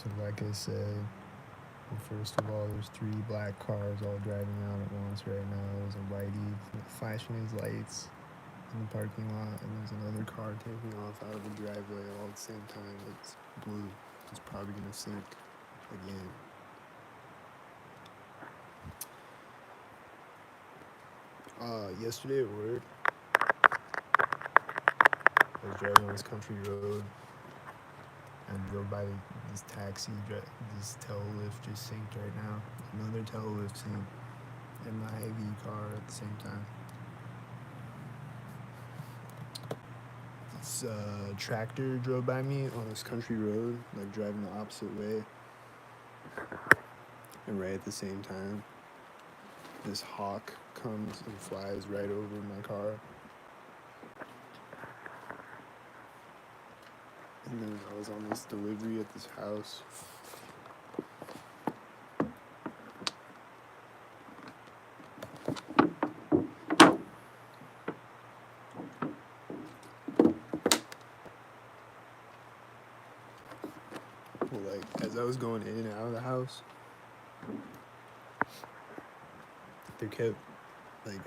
So like I said, first of all, there's 3 black cars all driving out at once right now. There's a whitey flashing his lights in the parking lot, and there's another car taking off out of the driveway all at the same time. It's blue. It's probably gonna sink again. Yesterday at work, I was driving on this country road and drove by this taxi, this tail lift just synced right now. Another tail lift synced, and the IV car at the same time. This tractor drove by me on this country road, like driving the opposite way. And right at the same time, this hawk comes and flies right over my car. And then I was on this delivery at this house. Well, like, as I was going in and out of the house, there kept, like,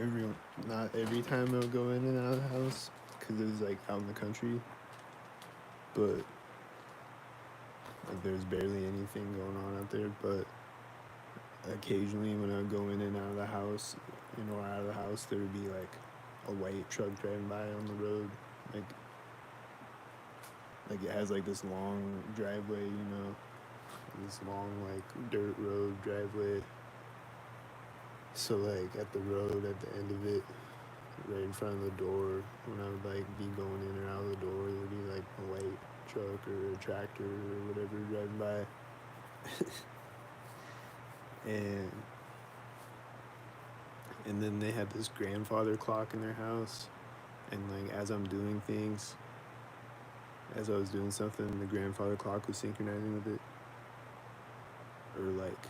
not every time I would go in and out of the house, because it was, like, out in the country, but, like, there's barely anything going on out there, but occasionally when I would go in and out of the house, or out of the house, there would be, like, a white truck driving by on the road, like it has, like, this long driveway, this long, like, dirt road driveway. So, like, at the road, at the end of it, right in front of the door, when I would, like, be going in or out of the door, there'd be, like, a white truck or a tractor or whatever driving by. and then they had this grandfather clock in their house, and, like, as I'm doing things, as I was doing something, the grandfather clock was synchronizing with it, or, like,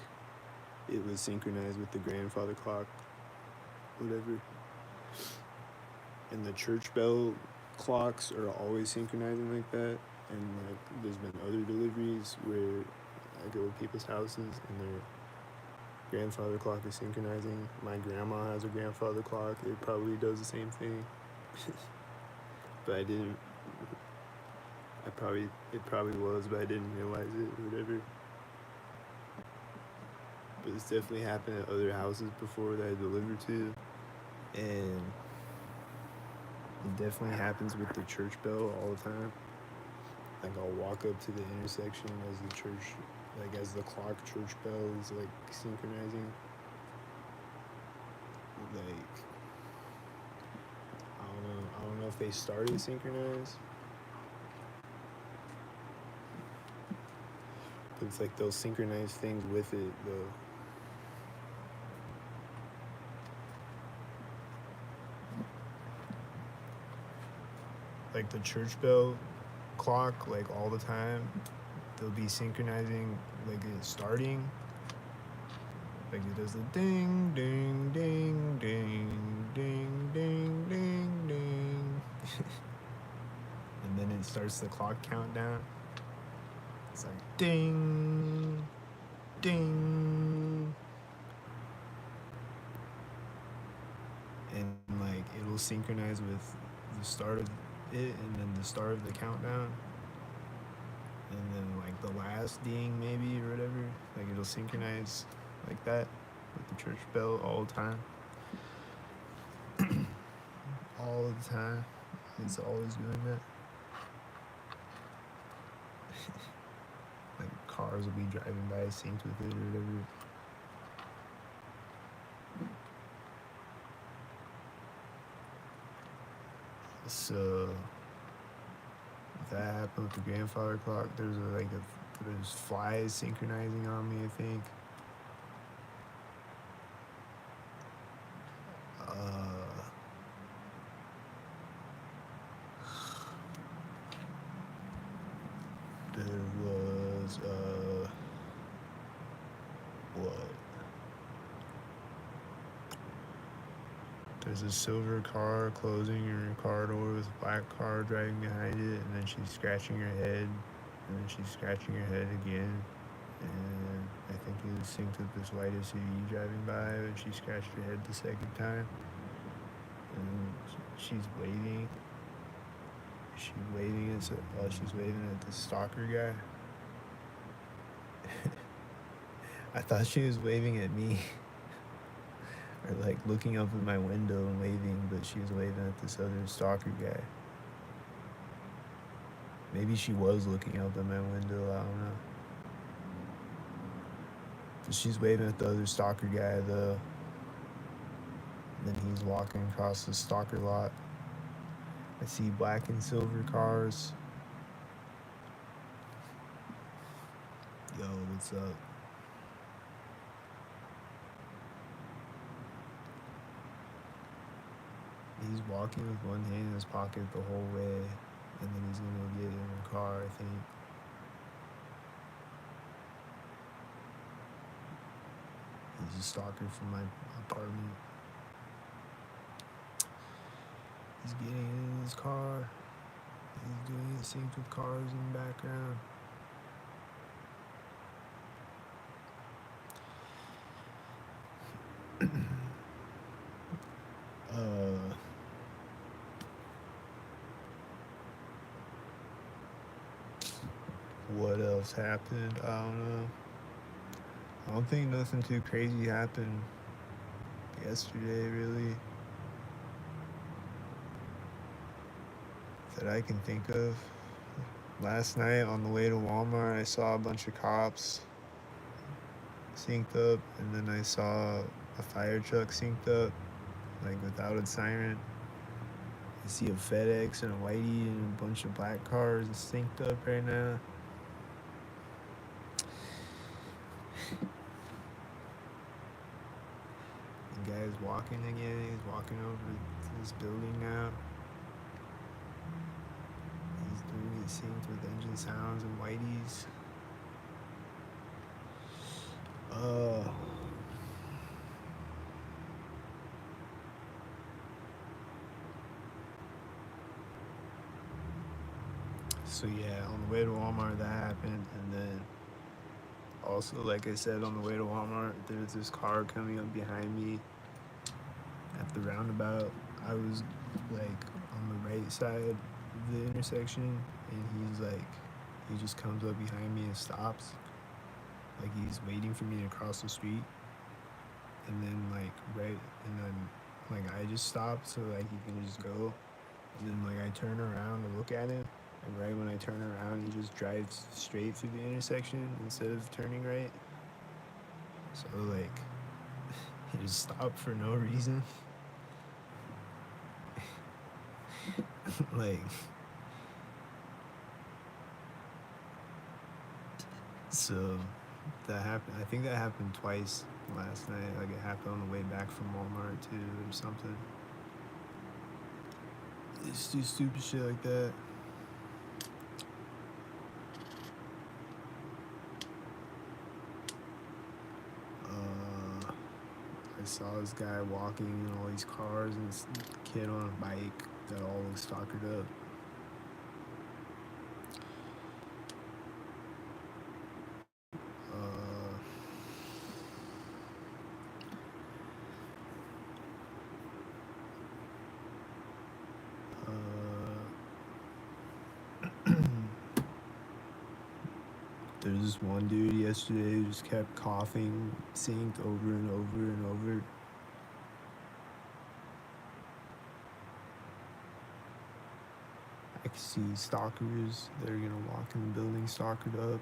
it was synchronized with the grandfather clock, whatever. And the church bell clocks are always synchronizing like that. And, like, there's been other deliveries where I go to people's houses and their grandfather clock is synchronizing. My grandma has a grandfather clock. It probably does the same thing. But it probably was, but I didn't realize it or whatever. But it's definitely happened at other houses before that I delivered to. And it definitely happens with the church bell all the time. Like, I'll walk up to the intersection as the clock church bell is, like, synchronizing. Like, I don't know if they started synchronized. But it's like they'll synchronize things with it, though. Like, the church bell clock, like, all the time, they'll be synchronizing, like, it's starting, like, it does the ding, ding, ding, ding, ding, ding, ding, ding. And then it starts the clock countdown. It's like ding, ding. And, like, it'll synchronize with the start of it and then the start of the countdown. And then, like, the last ding maybe or whatever. Like, it'll synchronize like that with the church bell all the time. All the time. It's always doing that. Like, cars will be driving by synced with it or whatever. So, if that happened with the grandfather clock, there's flies synchronizing on me, I think. There was there's a silver car closing her car door with a black car driving behind it, and then she's scratching her head, and then she's scratching her head again. and I think it was synced with this white SUV driving by, and she scratched her head the second time, and she's waving. She's waving at the stalker guy. I thought she was waving at me, or like looking up at my window and waving, but she was waving at this other stalker guy. Maybe she was looking up at my window, I don't know. But she's waving at the other stalker guy though. And then he's walking across the stalker lot. I see black and silver cars. Yo, what's up? He's walking with one hand in his pocket the whole way, and then he's gonna get in a car, I think. He's a stalker from my apartment. He's getting in his car. He's doing it synced with cars in the background. What else happened? I don't know. I don't think nothing too crazy happened yesterday, really, that I can think of. Last night on the way to Walmart, I saw a bunch of cops synced up, and then I saw a fire truck synced up, like without its siren. I see a FedEx and a Whitey and a bunch of black cars synced up right now. The guy's walking again. He's walking over to this building now. He's doing it synced with engine sounds and Whiteys. So yeah, on the way to Walmart that happened, and then also, like I said, on the way to Walmart, there's this car coming up behind me at the roundabout. I was like on the right side of the intersection, and he just comes up behind me and stops, like he's waiting for me to cross the street, and then I just stopped so like he can just go, and then like I turn around to look at him, and right when I turn around, he just drives straight through the intersection instead of turning right. So like he just stopped for no reason. Like, so that happened. I think that happened twice last night. Like it happened on the way back from Walmart too, or something. Just do stupid shit like that. I saw this guy walking in all these cars and this kid on a bike that all was stalkered up. There's this one dude yesterday who just kept coughing, synced over and over and over. I can see stalkers that are gonna walk in the building stalkered up.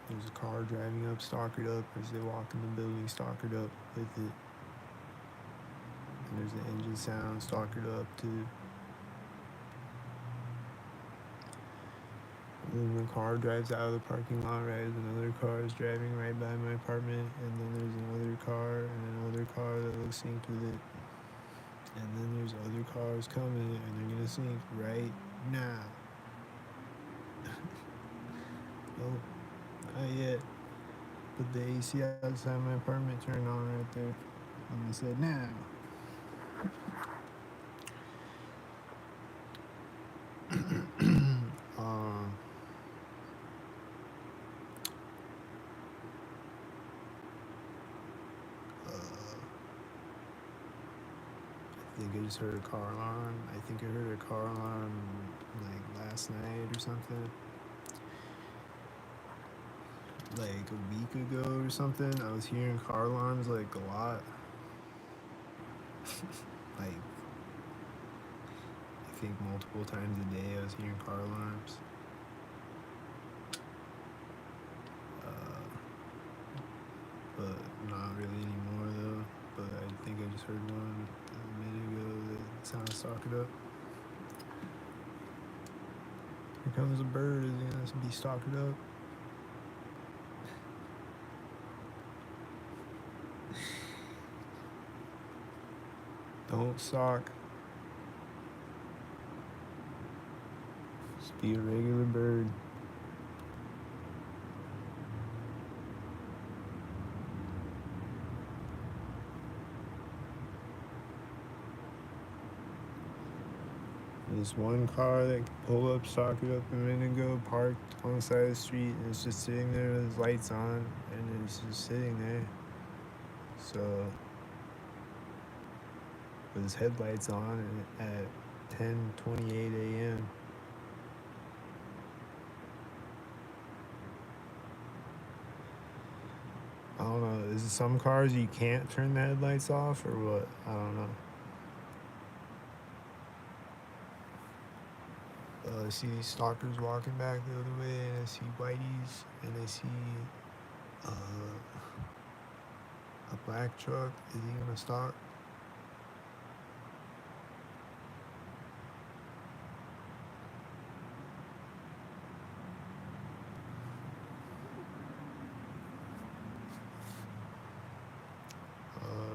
There's a car driving up stalkered up as they walk in the building stalkered up with it. And there's the engine sound stalkered up too. And then the car drives out of the parking lot, right as another car is driving right by my apartment, and then there's another car and another car that looks synced with it. And then there's other cars coming, and they're gonna sync right now. Nope, not yet. But the AC outside my apartment turned on right there, and it said now. just heard a car alarm. I think I heard a car alarm like last night or something. Like a week ago or something, I was hearing car alarms like a lot. Like I think multiple times a day I was hearing car alarms. But not really anymore though. But I think I just heard one a minute ago that sounded stalked up. Here comes a bird. Is he gonna be stalked up? Don't stalk. Just be a regular bird. There's one car that pulled up, stalked up a minute ago, parked on the side of the street, and it's just sitting there with his lights on, and it's just sitting there. So, with his headlights on at 10:28 a.m. I don't know. Is it some cars you can't turn the headlights off or what? I don't know. I see these stalkers walking back the other way, and I see whiteys, and I see a black truck. Is he gonna stop?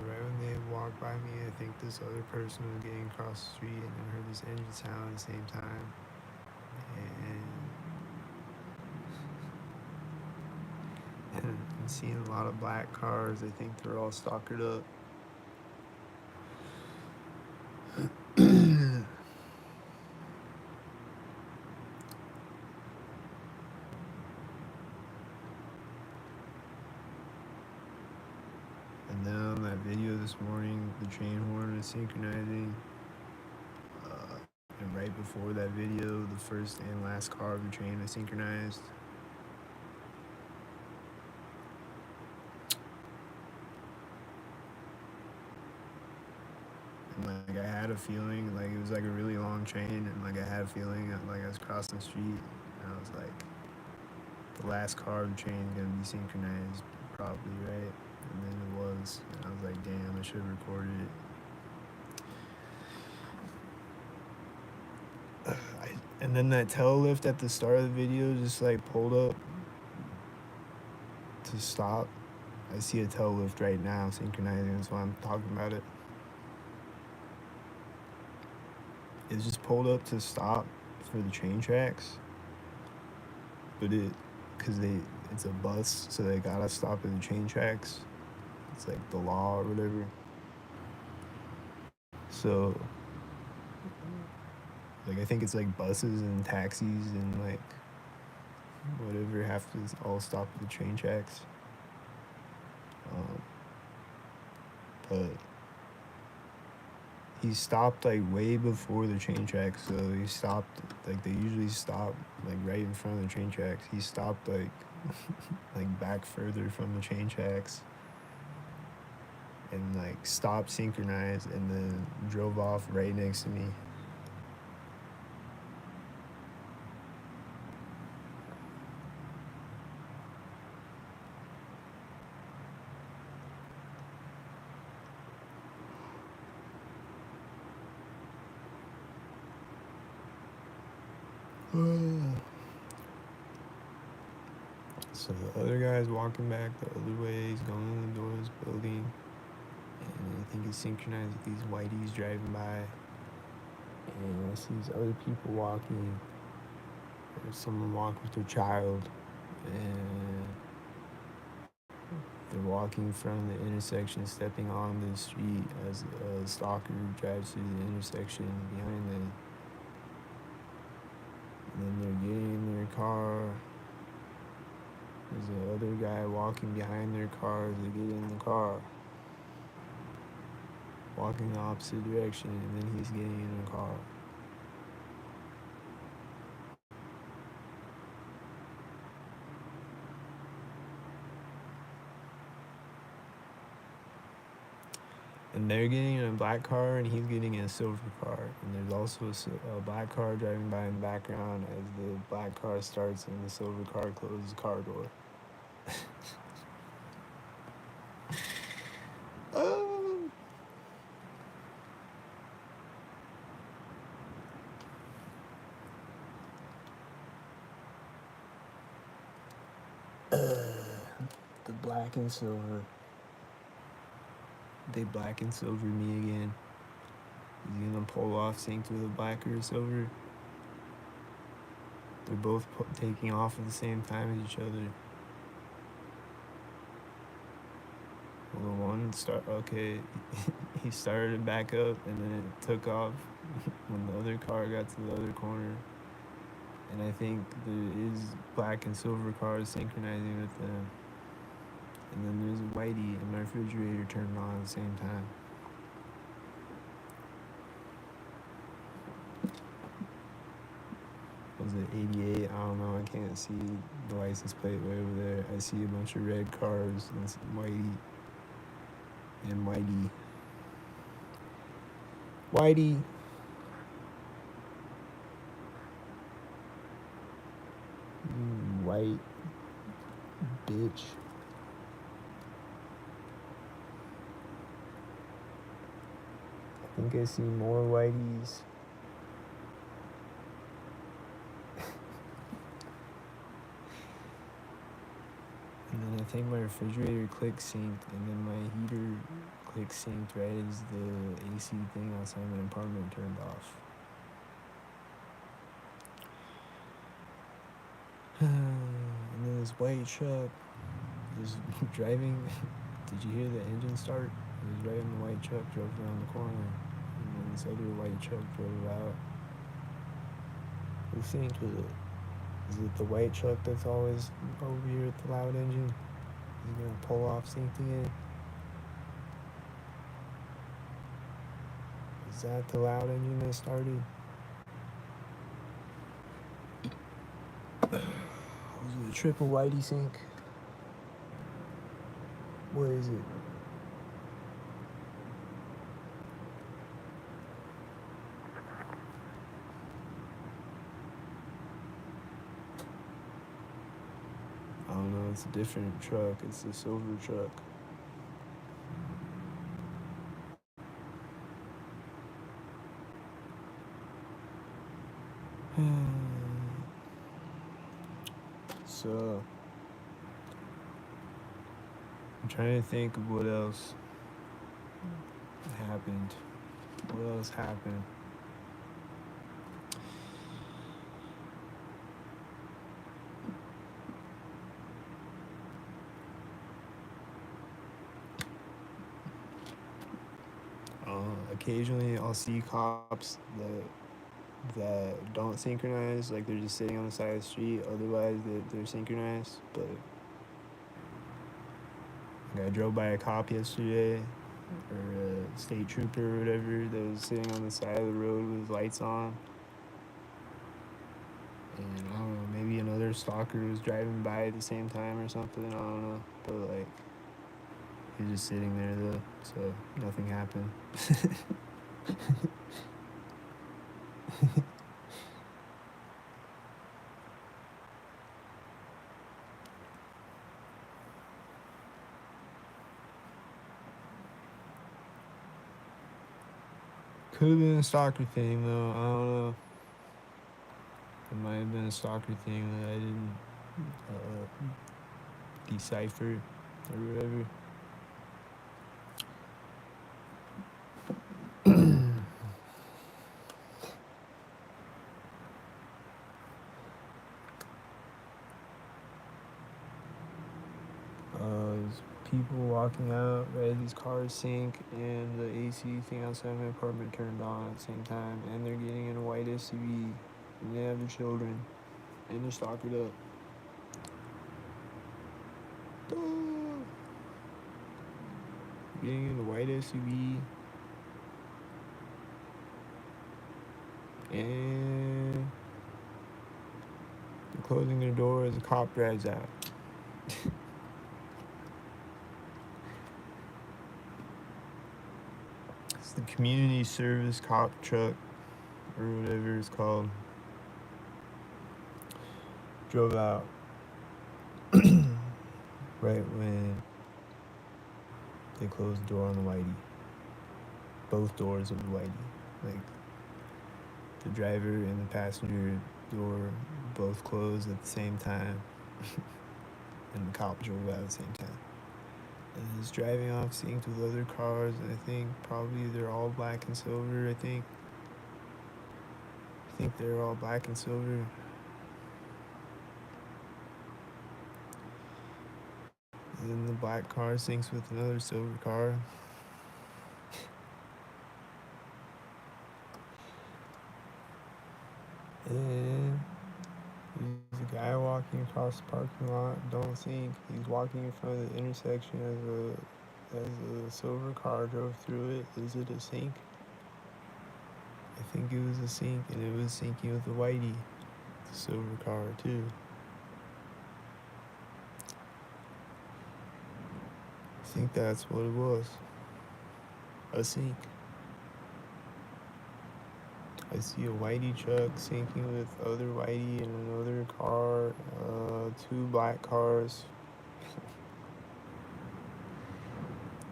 Right when they walked by me, I think this other person was getting across the street, and I heard this engine sound at the same time. And I'm seeing a lot of black cars. I think they're all stalkered up. And then on that video this morning, the train horn was synchronizing. And right before that video, the first and last car of the train was synchronized. And like I had a feeling, like it was like a really long train, and like I had a feeling that like I was crossing the street, and I was like, the last car of the train is gonna be synchronized, probably, right? And then it was, and I was like, damn, I should have recorded it. And then that tail lift at the start of the video just like pulled up to stop. I see a tail lift right now synchronizing, that's why I'm talking about it. It just pulled up to stop for the train tracks, but it's a bus, so they gotta stop at the train tracks. It's like the law or whatever. So like I think it's like buses and taxis and like whatever have to all stop at the train tracks. But he stopped like way before the train tracks, so he stopped like they usually stop like right in front of the train tracks. He stopped like like back further from the train tracks and like stopped synchronized and then drove off right next to me. So the other guy's walking back the other way. He's going in the door of his building, and I think it's synchronized with these whiteys driving by. And I see these other people walking. There's someone walking with their child, and they're walking from the intersection, stepping on the street as a stalker drives through the intersection behind them. And then they're getting in their car. There's another guy walking behind their car as they get in the car. walking the opposite direction, and then he's getting in a car. And they're getting in a black car, and he's getting in a silver car. And there's also a black car driving by in the background as the black car starts and the silver car closes the car door. The black and silver. They black and silver me again. He's gonna pull off synced with a black or a silver. They're both taking off at the same time as each other. Well, the one okay, he started back up and then it took off when the other car got to the other corner. And I think there is black and silver cars synchronizing with them. And then there's a whitey and my refrigerator turned on at the same time. Was it 88? I don't know. I can't see the license plate way over there. I see a bunch of red cars and whitey and whitey. Whitey. White bitch. I think I see more whiteys. And then I think my refrigerator click synced, and then my heater click synced right as the AC thing outside my apartment turned off. And then this white truck was driving. Did you hear the engine start? It was right when the white truck drove around the corner, and then this other white truck drove out. Who synced with it? Is it the white truck that's always over here with the loud engine? He's gonna pull off synced again? Is that the loud engine that started? Was it a triple whitey sync? What is it? I don't know, it's a different truck. It's a silver truck. So, I'm trying to think of what else happened. What else happened? Occasionally I'll see cops that don't synchronize, like they're just sitting on the side of the street. Otherwise they're synchronized. But like I drove by a cop yesterday, or a state trooper or whatever, that was sitting on the side of the road with his lights on. And I don't know, maybe another stalker was driving by at the same time or something. I don't know, but like he was just sitting there though, so nothing happened. Could have been a stalker thing though. I don't know. It might have been a stalker thing that I didn't decipher or whatever. There's people walking out right as these cars sync, and the AC thing outside my apartment turned on at the same time, and they're getting in a white SUV, and they have their children, and they're stalkered up. Getting in a white SUV, And they're closing their door as a cop drives out. It's the community service cop truck, or whatever it's called. Drove out right when they closed the door on the Whitey. Both doors of the Whitey. Like, the driver and the passenger door both closed at the same time. And the cop drove out at the same time. And he's driving off, synced with other cars, and I think probably they're all black and silver, I think they're all black and silver. And then the black car syncs with another silver car. And there's a guy walking across the parking lot. Don't think he's walking in front of the intersection as a silver car drove through it. Is it a sync? I think it was a sync, and it was syncing with the Whitey, the silver car too. I think that's what it was. A sync. I see a Whitey truck syncing with other Whitey and another car, two black cars.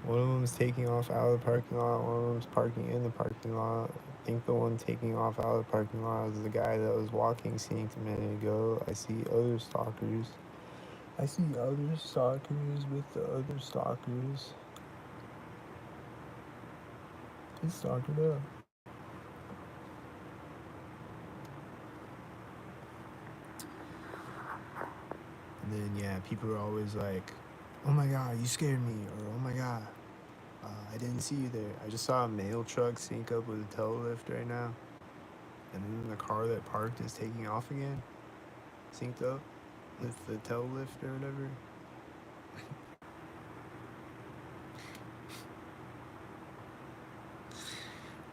One of them is taking off out of the parking lot, one of them is parking in the parking lot. I think the one taking off out of the parking lot is the guy that was walking synced a minute ago. I see other stalkers. I see other stalkers with the other stalkers. He's stalked up. And then, yeah, people are always like, oh my God, you scared me, or oh my God, I didn't see you there. I just saw a mail truck sync up with a tail lift right now. And then the car that parked is taking off again, synced up with the tail lift or whatever.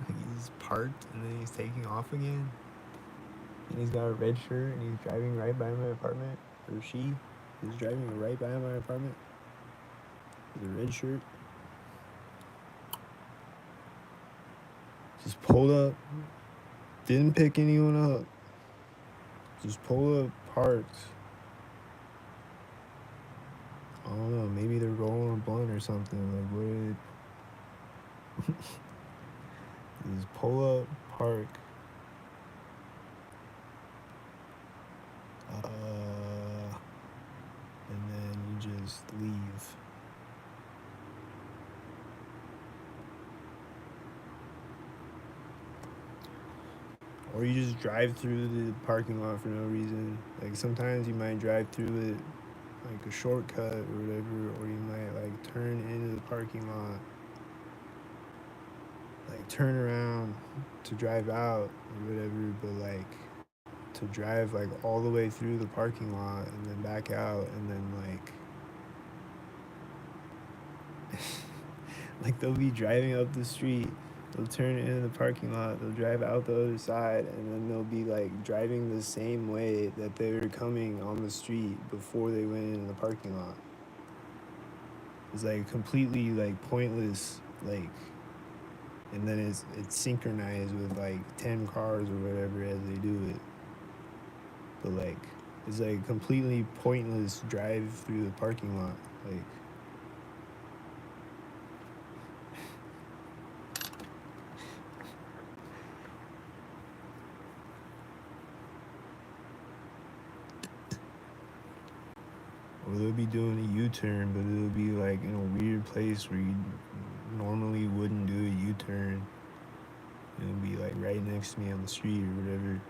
He's parked and then he's taking off again. And he's got a red shirt and he's driving right by my apartment. Or she is driving right by my apartment with a red shirt. Just pulled up. Didn't pick anyone up. Just pulled up, parked. I don't know, maybe they're rolling a blunt or something. Like, what? Just pull up, park. And then you just leave. Or you just drive through the parking lot for no reason. Like, sometimes you might drive through it like a shortcut or whatever, or you might like turn into the parking lot, like turn around to drive out or whatever, but like to drive like all the way through the parking lot and then back out, and then like they'll be driving up the street, they'll turn into the parking lot, they'll drive out the other side, and then they'll be like driving the same way that they were coming on the street before they went into the parking lot. It's like completely like pointless, like, and then it's synchronized with like 10 cars or whatever as they do it. But like, it's like completely pointless drive through the parking lot. Like, or they'll be doing a U-turn, but it'll be like in a weird place where you normally wouldn't do a U-turn. It'll be like right next to me on the street or whatever.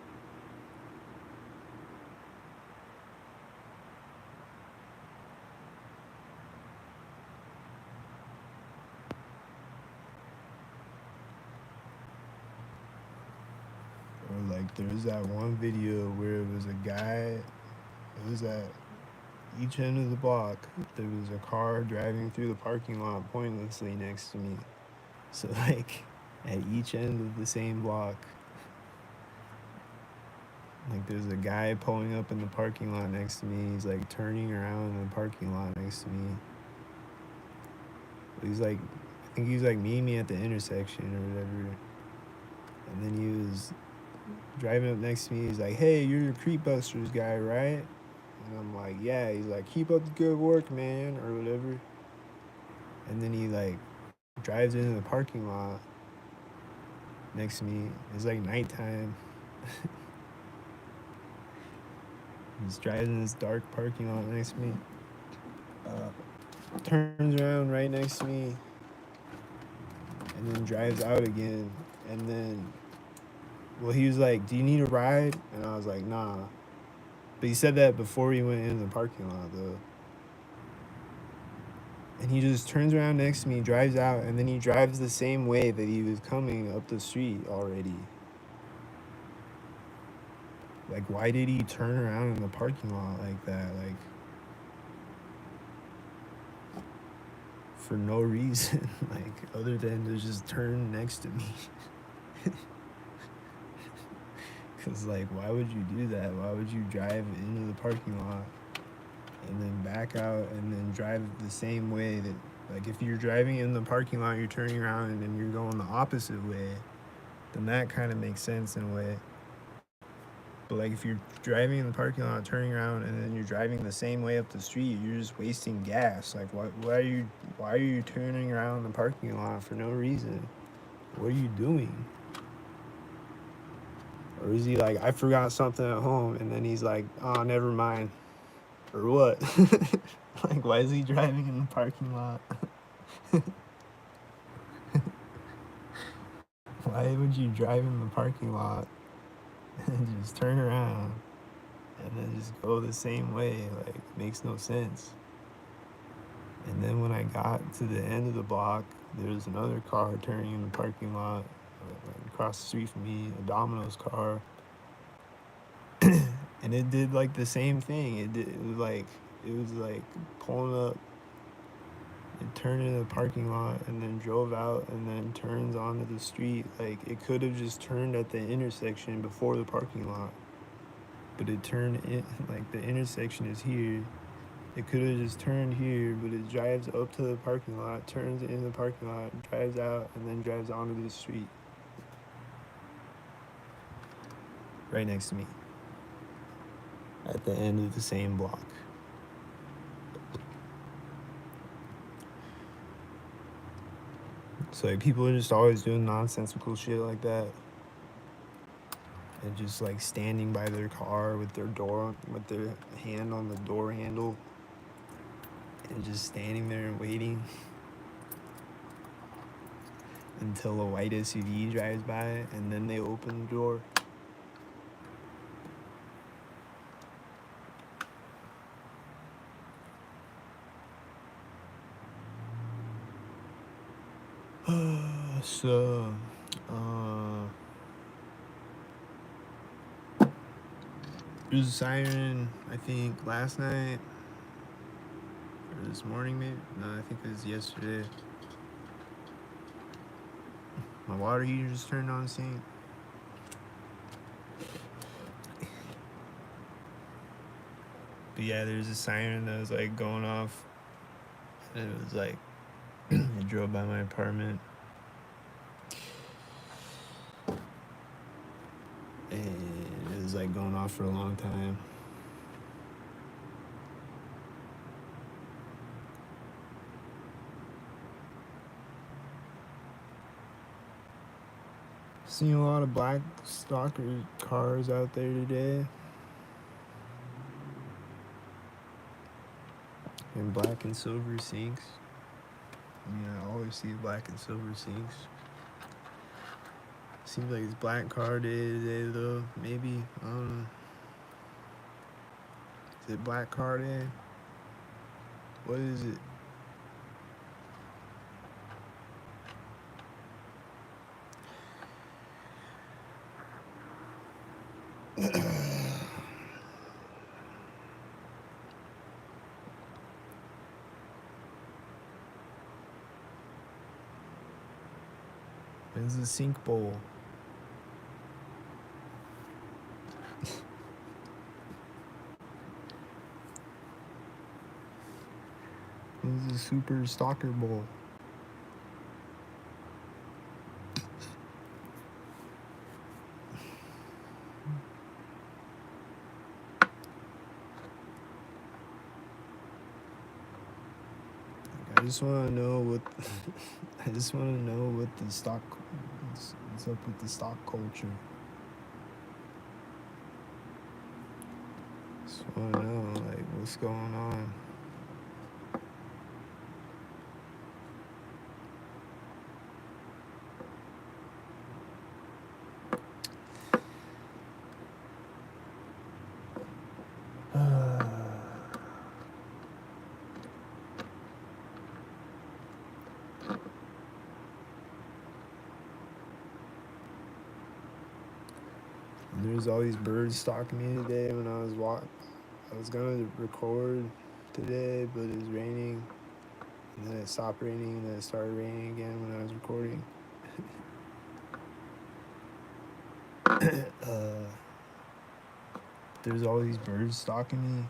Or like there was that one video where it was a guy, it was at each end of the block, there was a car driving through the parking lot pointlessly next to me. So like at each end of the same block, Like there's a guy pulling up in the parking lot next to me. He's like turning around in the parking lot next to me. He's like, I think he's like meeting me at the intersection or whatever. And then he was driving up next to me. He's like, "Hey, you're the Creep Busters guy, right?" And I'm like, "Yeah." He's like, "Keep up the good work, man," or whatever. And then he like drives into the parking lot next to me. It's like nighttime. He's driving in this dark parking lot next to me. Turns around right next to me, and then drives out again. And then, well, he was like, "Do you need a ride?" And I was like, "Nah." But he said that before he went into the parking lot, though. And he just turns around next to me, drives out, and then he drives the same way that he was coming up the street already. Like, why did he turn around in the parking lot like that? Like, for no reason. Like, other than to just turn next to me. Because, like, why would you do that? Why would you drive into the parking lot and then back out and then drive the same way that, like, if you're driving in the parking lot, you're turning around and then you're going the opposite way, then that kind of makes sense in a way. But, like, if you're driving in the parking lot, turning around, and then you're driving the same way up the street, you're just wasting gas. Like, why are you turning around in the parking lot for no reason? What are you doing? Or is he like, I forgot something at home, and then he's like, oh, never mind. Or what? Like, why is he driving in the parking lot? Why would you drive in the parking lot and just turn around and then just go the same way? Like, it makes no sense. And then when I got to the end of the block, there was another car turning in the parking lot across the street from me, a Domino's car. And it did like the same thing. It was like pulling up. It turned into the parking lot and then drove out and then turns onto the street. Like, it could have just turned at the intersection before the parking lot. But it turned in, like, the intersection is here. It could have just turned here, but it drives up to the parking lot, turns into the parking lot, drives out, and then drives onto the street. Right next to me. At the end of the same block. So, like, people are just always doing nonsensical shit like that. And just, like, standing by their car with their hand on the door handle. And just standing there and waiting until a white SUV drives by, and then they open the door. So, there was a siren, I think, last night, or this morning, maybe? No, I think it was yesterday. My water heater just turned on, sink. But yeah, there's a siren that was, like, going off, and it was, like, it drove by my apartment. And it was, like, going off for a long time. Seen a lot of black stalker cars out there today. And black and silver sinks. I mean, I always see black and silver sinks. Seems like it's black car day today, though. Maybe. I don't know. Is it black car day? What is it? It's a sink bowl. was a super stalker bowl. I just want to know what I just want to know what the what's up with the stock culture. Just want to know like what's going on. There's all these birds stalking me today when I was I was gonna record today, but it was raining, and then it stopped raining, and then it started raining again when I was recording. There's all these birds stalking me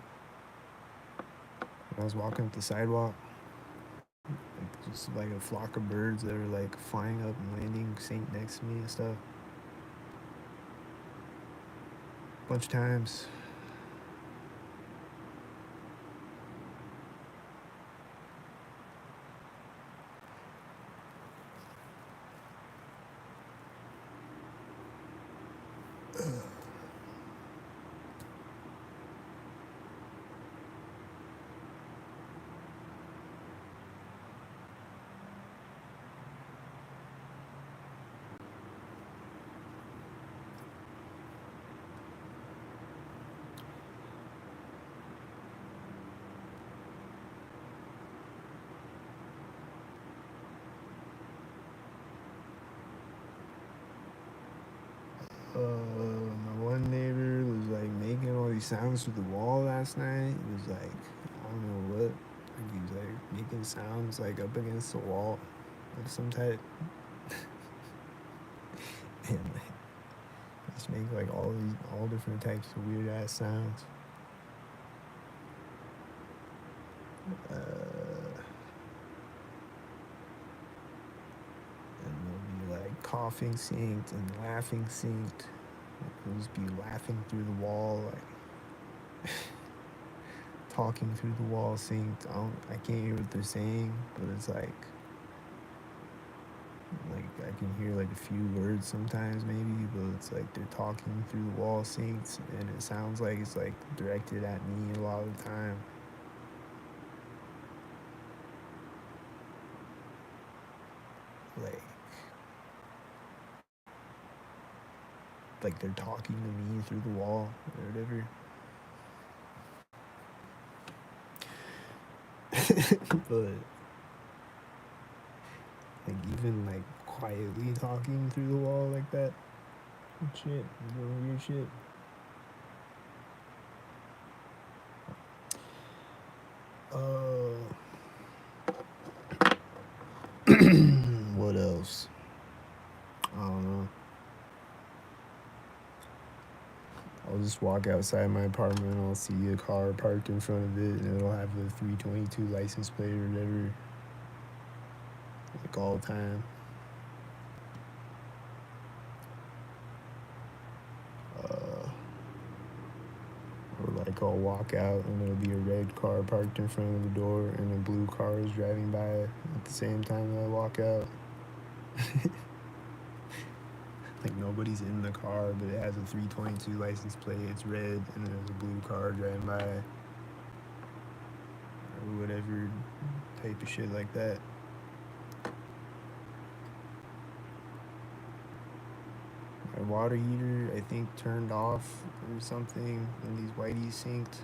when I was walking up the sidewalk. Like, just like a flock of birds that are like flying up and landing, sink next to me and stuff. A bunch of times. My one neighbor was like making all these sounds through the wall last night. It was like, I don't know what. Like he was like making sounds like up against the wall of some type. And like just make like all different types of weird ass sounds. And they'll be like coughing synced and laughing synced. They'll just be laughing through the wall, like talking through the wall synced. I can't hear what they're saying, but it's like I can hear like a few words sometimes maybe, but it's like they're talking through the wall synced, and it sounds like it's like directed at me a lot of the time. Like they're talking to me through the wall or whatever. But like even like quietly talking through the wall like that, shit, doing weird shit. What else? I don't know. I'll just walk outside my apartment and I'll see a car parked in front of it, and it'll have the 322 license plate or whatever, like all the time. Or like I'll walk out and there'll be a red car parked in front of the door and a blue car is driving by at the same time that I walk out. Like nobody's in the car, but it has a 322 license plate, it's red, and there's a blue car driving by. Or whatever type of shit like that. My water heater, I think, turned off or something, and these whiteys synced.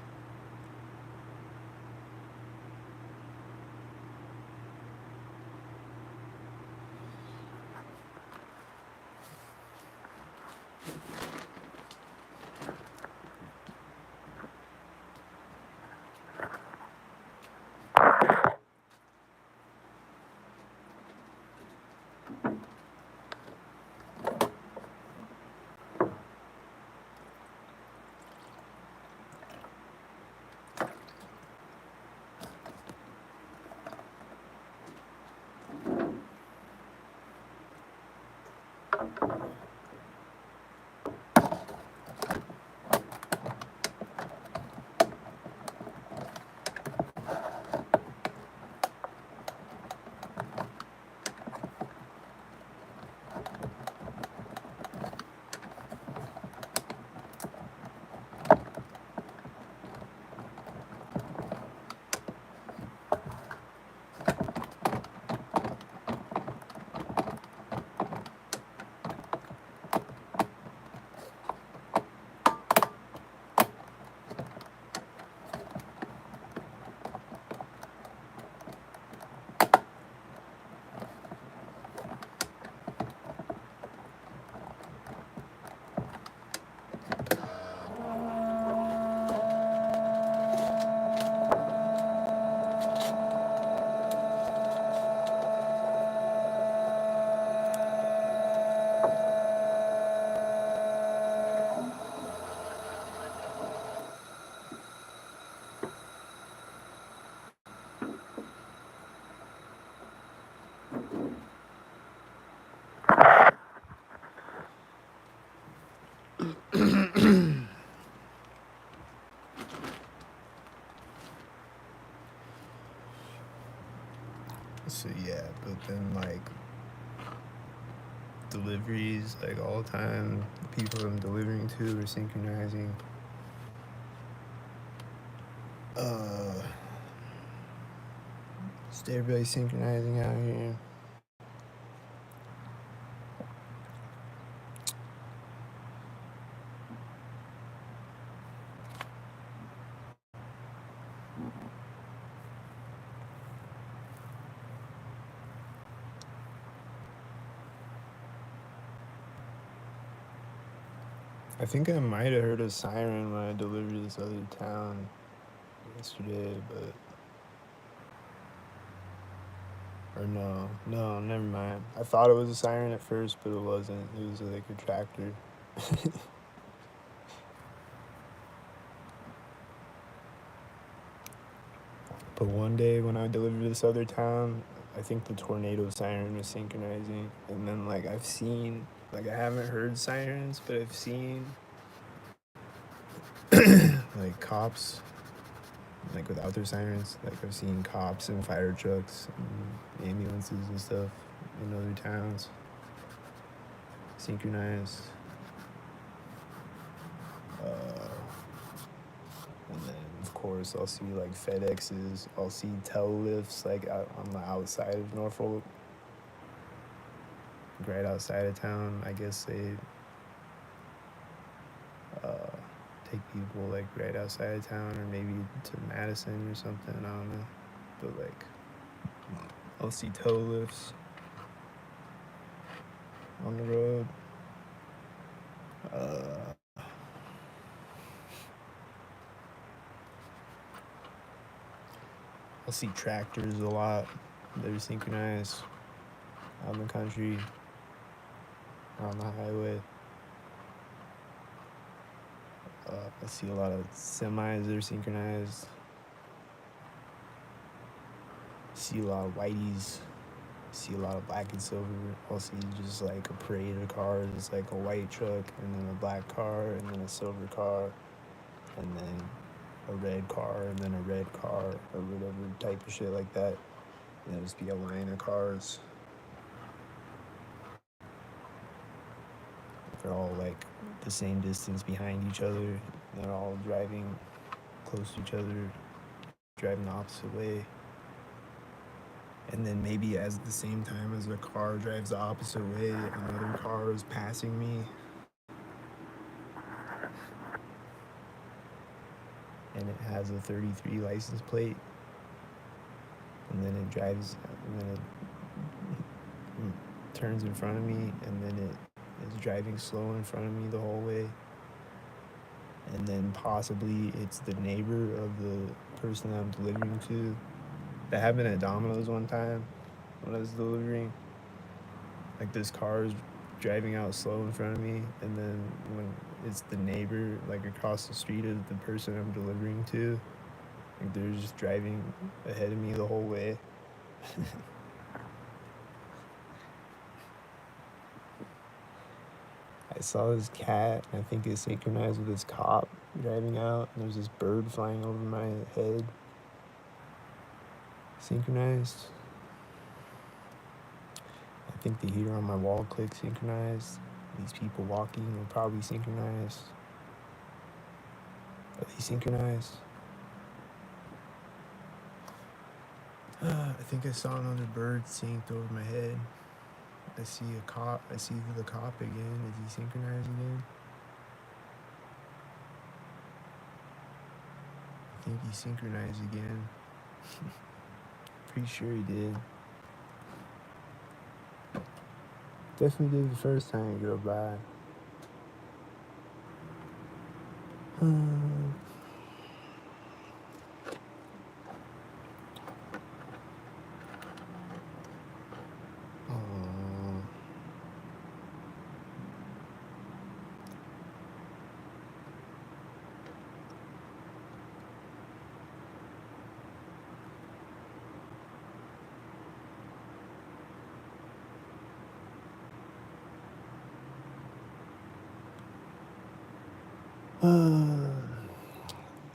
So yeah, but then like deliveries, like all the time, the people I'm delivering to are synchronizing. Just everybody synchronizing out here. I think I might have heard a siren when I delivered to this other town yesterday, but or no, never mind. I thought it was a siren at first, but it wasn't. It was like a tractor. But one day when I delivered to this other town, I think the tornado siren was synchronizing, and then like I've seen, like I haven't heard sirens, but I've seen like cops, like without their sirens. Like I've seen cops and fire trucks and ambulances and stuff in other towns synchronized. And then of course I'll see like FedExes. I'll see tel lifts like out on the outside of Norfolk, right outside of town. I guess they take people like right outside of town, or maybe to Madison or something. I don't know, but like I'll see tow lifts on the road. I'll see tractors a lot. They're synchronized out in the country, on the highway. I see a lot of semis that are synchronized. See a lot of whiteys. See a lot of black and silver. I'll see just like a parade of cars. It's like a white truck, and then a black car, and then a silver car, and then a red car, and then a red car, or whatever type of shit like that. And it'll just be a line of cars. They're all like the same distance behind each other. They're all driving close to each other, driving the opposite way. And then maybe at the same time as the car drives the opposite way, another car is passing me. And it has a 33 license plate. And then it drives, and then it turns in front of me, and then it is driving slow in front of me the whole way. And then possibly it's the neighbor of the person that I'm delivering to. That happened at Domino's one time when I was delivering. Like this car is driving out slow in front of me, and then when it's the neighbor like across the street of the person I'm delivering to, like they're just driving ahead of me the whole way. I saw this cat, and I think it synchronized with this cop driving out, and there's this bird flying over my head. Synchronized. I think the heater on my wall click synchronized. These people walking are probably synchronized. Are they synchronized? I think I saw another bird synced over my head. I see a cop. I see the cop again. Is he synchronized again? I think he synchronized again. Pretty sure he did. Definitely did the first time he drove by.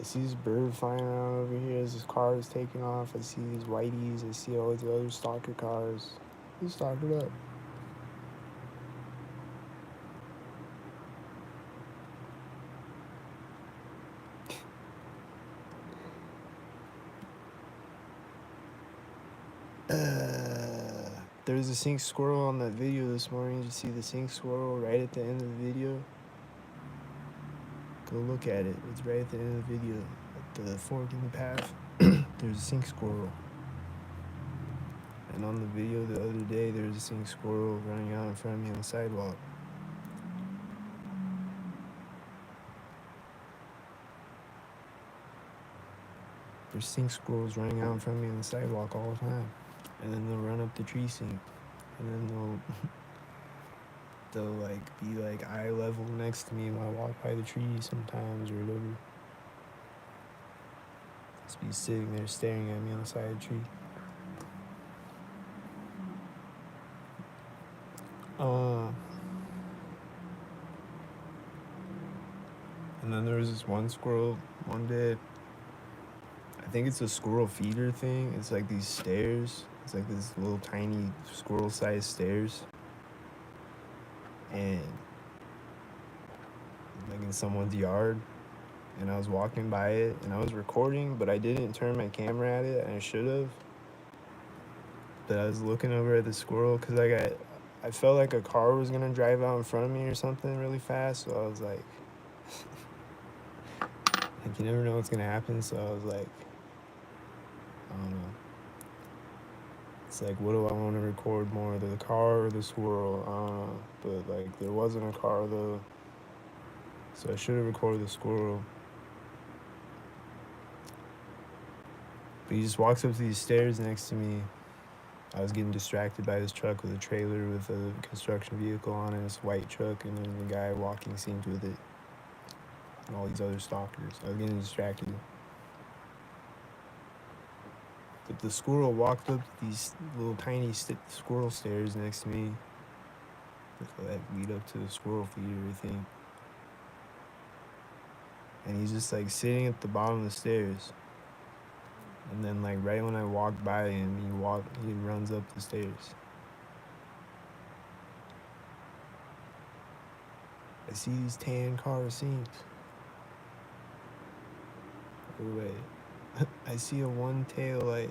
see this bird flying around over here as this car is taking off. I see these whiteys. I see all these other stalker cars. He's stalkered up. There was a sink squirrel on that video this morning. Did you see the sink squirrel right at the end of the video? Go look at it. It's right at the end of the video. At the fork in the path, there's a sink squirrel. And on the video the other day, there was a sink squirrel running out in front of me on the sidewalk. There's sink squirrels running out in front of me on the sidewalk all the time. And then they'll run up the tree sink. And then they'll like be like eye level next to me when I walk by the tree sometimes or whatever. Just be sitting there staring at me on the side of the tree. And then there was this one squirrel one day. I think it's a squirrel feeder thing. It's like these stairs. It's like this little tiny squirrel-sized stairs. And like in someone's yard. And I was walking by it and I was recording, but I didn't turn my camera at it, and I should have. But I was looking over at the squirrel because like I felt like a car was gonna drive out in front of me or something really fast. So I was like, like you never know what's gonna happen. So I was like, I don't know. It's like, what do I want to record more, the car or the squirrel? I don't know. But like, there wasn't a car though, so I should have recorded the squirrel. But he just walks up to these stairs next to me. I was getting distracted by this truck with a trailer with a construction vehicle on it, this white truck, and then the guy walking scenes with it, and all these other stalkers. I was getting distracted. But the squirrel walked up these little tiny squirrel stairs next to me that lead up to the squirrel feeder, I think. And he's just like sitting at the bottom of the stairs. And then like right when I walked by him, he runs up the stairs. I see these tan car sinks. Oh wait. I see a one tail light.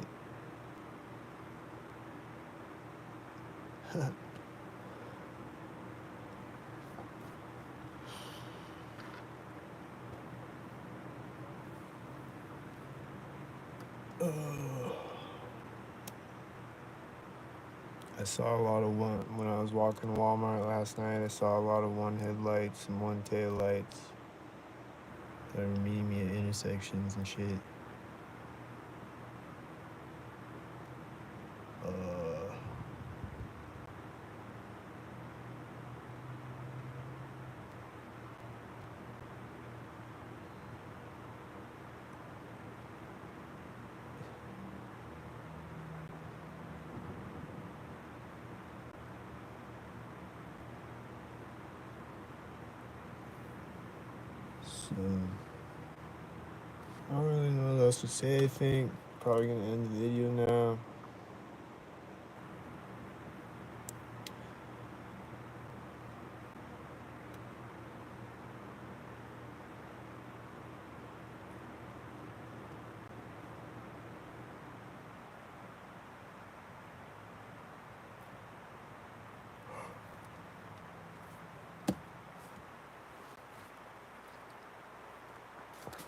I saw a lot of when I was walking to Walmart last night. I saw a lot of one headlights and one tail lights that were meeting me at intersections and shit. So, I don't really know what else to say, I think. Probably gonna end the video now.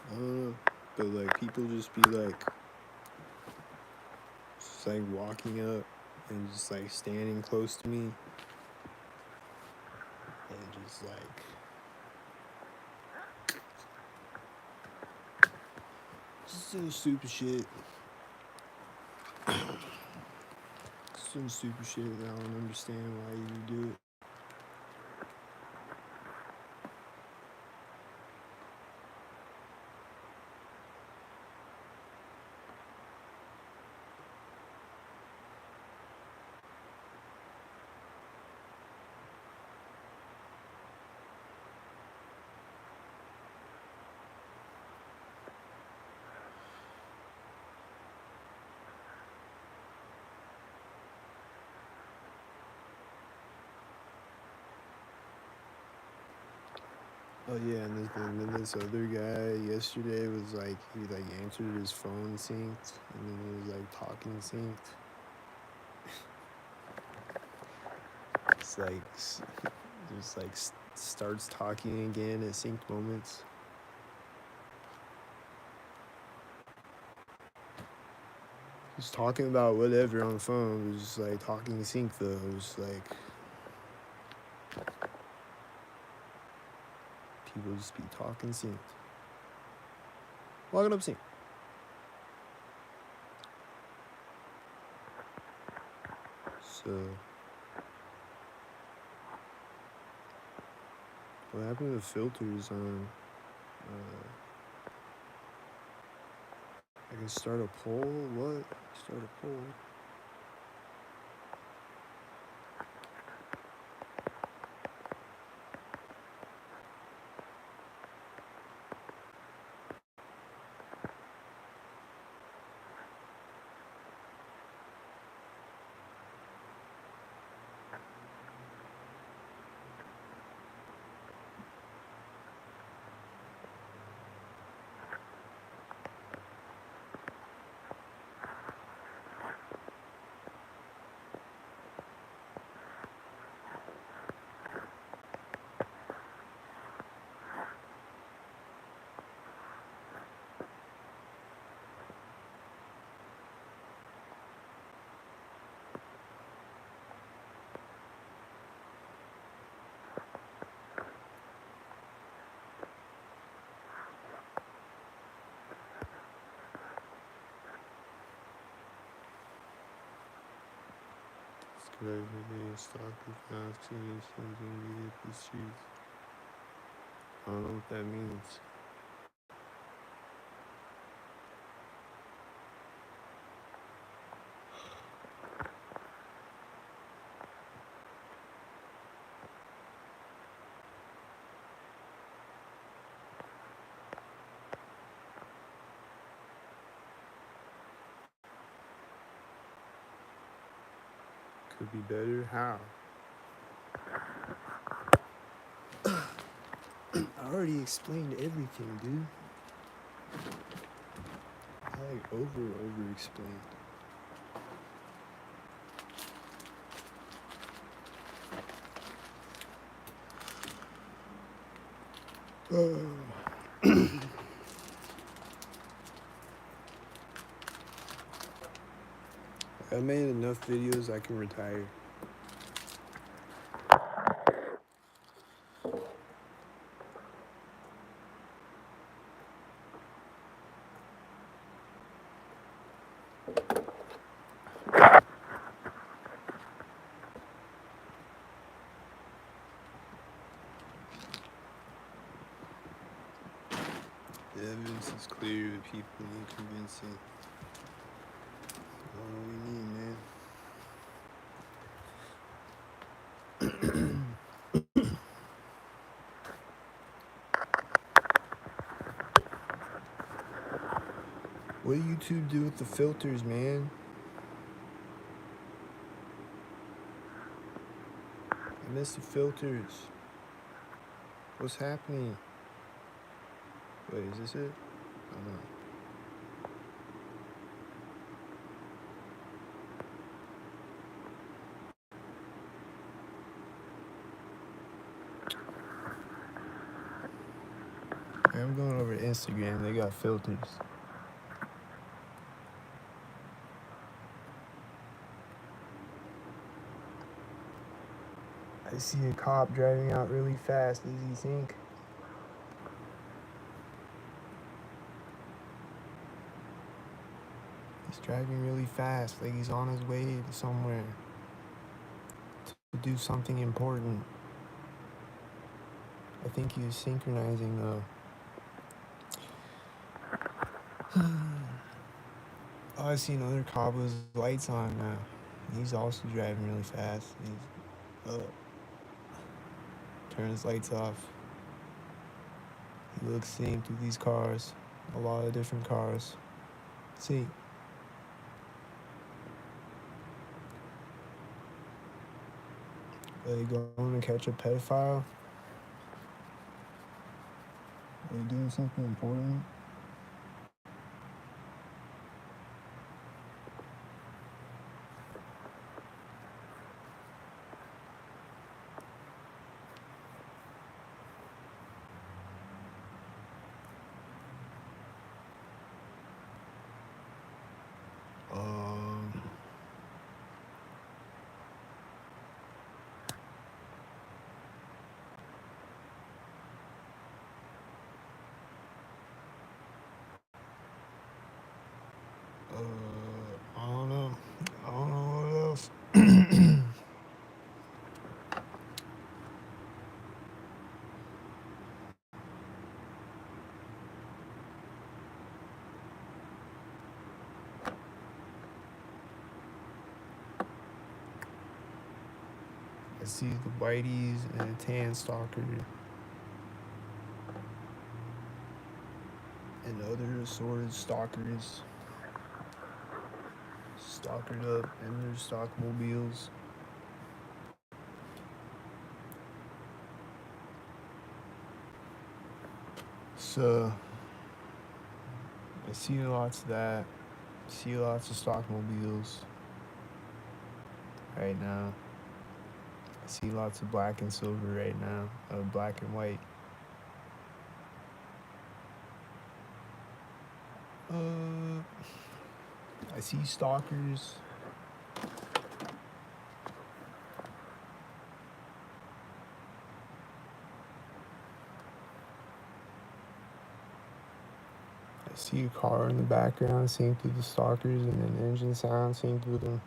I don't know, but like people just be like, just like walking up and just like standing close to me and just like just some stupid shit. Some stupid shit that I don't understand why you do it. Oh yeah, and then this other guy yesterday was like he like answered his phone synced, and then he was like talking synced. It's like just like starts talking again at synced moments. Just talking about whatever on the phone. It was just like talking sync though. It was like people just be talking synced. Lock it up sync. So what happened to the filters on? I can start a poll. What? Start a poll. Describe everyday stalker costume something needed the streets. I don't know what that means. Could be better. How? I already explained everything, dude. I like over explained. I made enough videos I can retire. The evidence is clear, the people need convincing. All we need, man. What do YouTube do with the filters, man? I miss the filters. What's happening? Wait, is this it? Oh no. I'm going over to Instagram. They got filters. I see a cop driving out really fast. Does he think? He's driving really fast, like he's on his way to somewhere to do something important. I think he was synchronizing though. Oh, I see another cop with his lights on now. He's also driving really fast. He's turn his lights off. He looks seeing through these cars, a lot of different cars. See, are they going to catch a pedophile? Are you doing something important? Um, I don't know. I don't know what else. I see the whiteys and the tan stalker and other assorted stalkers stalkered up in their stockmobiles. So I see lots of that. See lots of stockmobiles right now. I see lots of black and silver right now. Black and white. I see stalkers. I see a car in the background seeing through the stalkers and an engine sound seeing through them.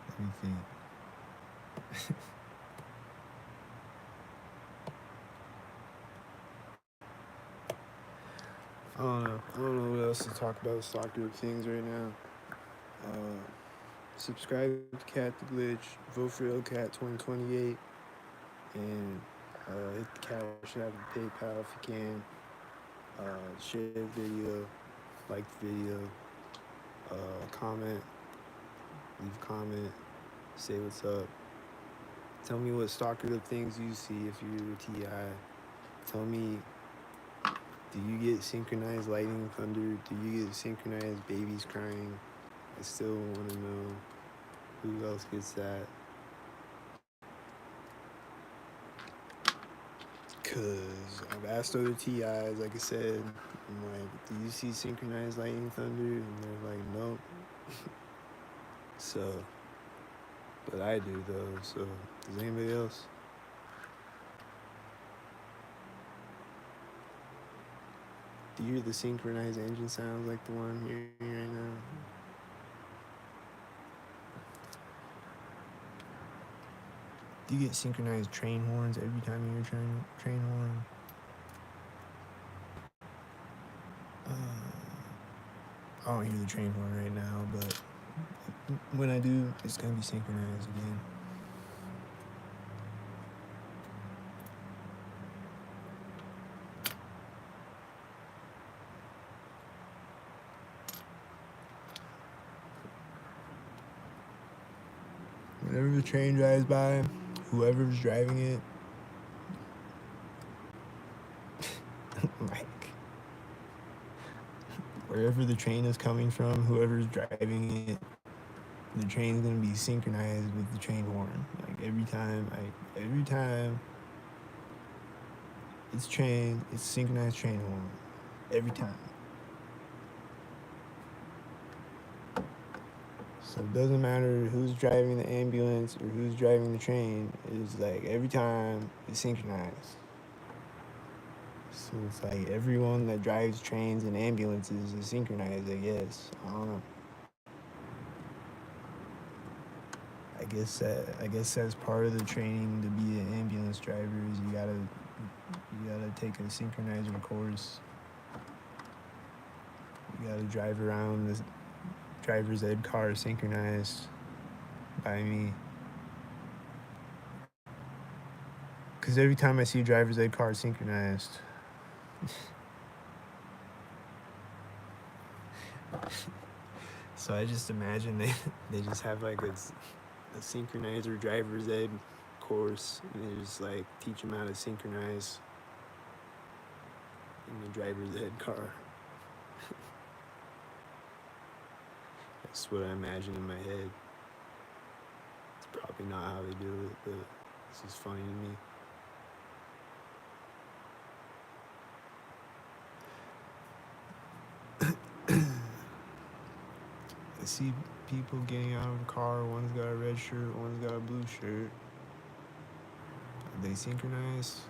Let me think. I don't know what else to talk about stalker things right now. Subscribe to Cat the Glitch, vote for LCAT 2028, and hit the Cash App and PayPal if you can. Share the video, like the video, comment, leave a comment, say what's up. Tell me what stalker things you see if you're a TI. Tell me, do you get synchronized lightning and thunder? Do you get synchronized babies crying? I still want to know who else gets that. Because I've asked other TIs, like I said, I'm like, do you see synchronized lightning and thunder? And they're like, nope. So, but I do though. So, does anybody else? Do you hear the synchronized engine sounds like the one I'm hearing right now? Do you get synchronized train horns every time you hear a train horn? I don't hear the train horn right now, but when I do, it's gonna be synchronized again. Whenever the train drives by, whoever's driving it, like, wherever the train is coming from, whoever's driving it, the train's gonna be synchronized with the train horn. Like every time it's synchronized train horn. Every time. So it doesn't matter who's driving the ambulance or who's driving the train. It's like every time it's synchronized. So it's like everyone that drives trains and ambulances is synchronized, I guess. I don't know. I guess that's part of the training to be an ambulance driver is you gotta take a synchronizer course. You gotta drive around the driver's ed car synchronized by me. Because every time I see a driver's ed car synchronized, So I just imagine they just have like a synchronizer driver's ed course, and they just like teach them how to synchronize in the driver's ed car. That's what I imagine in my head. It's probably not how they do it, but this is funny to me. I see people getting out of the car. One's got a red shirt, one's got a blue shirt. Are they synchronized?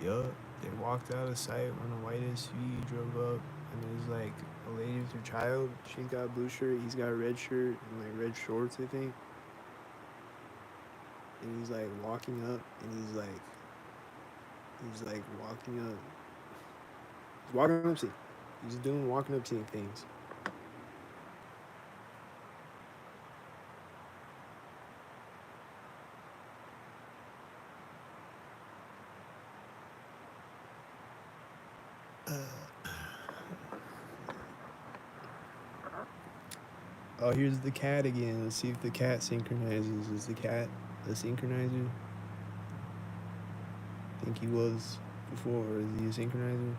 Yup. They walked out of sight when a white SUV drove up, and there's like a lady with her child. She's got a blue shirt, he's got a red shirt, and like red shorts, I think. And he's like walking up, and he's like walking up. He's walking up to. He's doing walking up to things. Oh, here's the cat again. Let's see if the cat synchronizes. Is the cat a synchronizer? I think he was before. Or is he a synchronizer?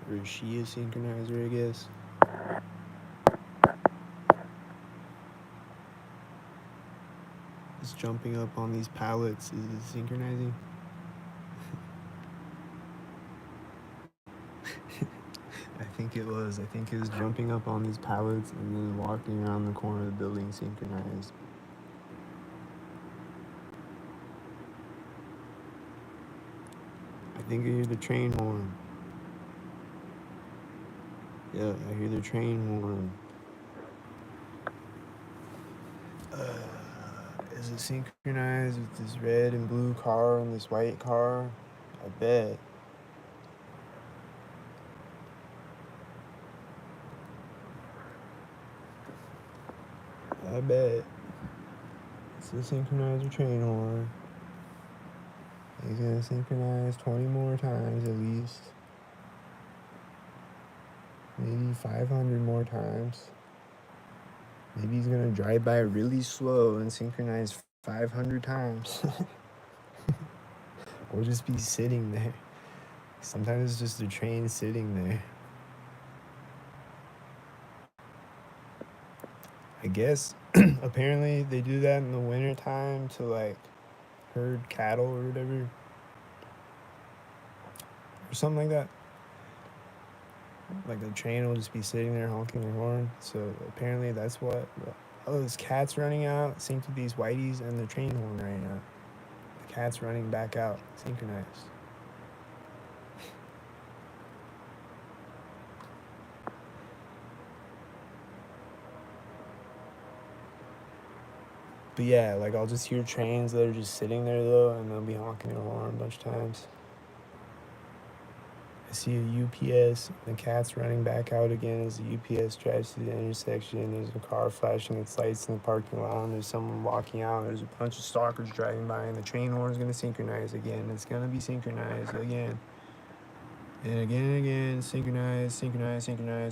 Or is she a synchronizer, I guess? It's jumping up on these pallets. Is it synchronizing? I think it was. I think it was jumping up on these pallets and then walking around the corner of the building synchronized. I think I hear the train horn. Yeah, I hear the train horn. Is it synchronized with this red and blue car and this white car? I bet. I bet. It's a synchronizer train horn. He's gonna synchronize 20 more times at least. Maybe 500 more times. Maybe he's gonna drive by really slow and synchronize 500 times. Or just be sitting there. Sometimes it's just a train sitting there. I guess apparently they do that in the winter time to like herd cattle or whatever. Or something like that. Like the train will just be sitting there honking their horn. So apparently that's what. Oh, there's cats running out, synced with these whiteys, and the train horn right now. The cat's running back out, synchronized. But yeah, like I'll just hear trains that are just sitting there though, and they'll be honking their horn a bunch of times. I see a UPS, the cat's running back out again as the UPS drives through the intersection. There's a car flashing its lights in the parking lot, and there's someone walking out. There's a bunch of stalkers driving by, and the train horn's gonna synchronize again. It's gonna be synchronized again. And again and again, synchronize, synchronize, synchronize.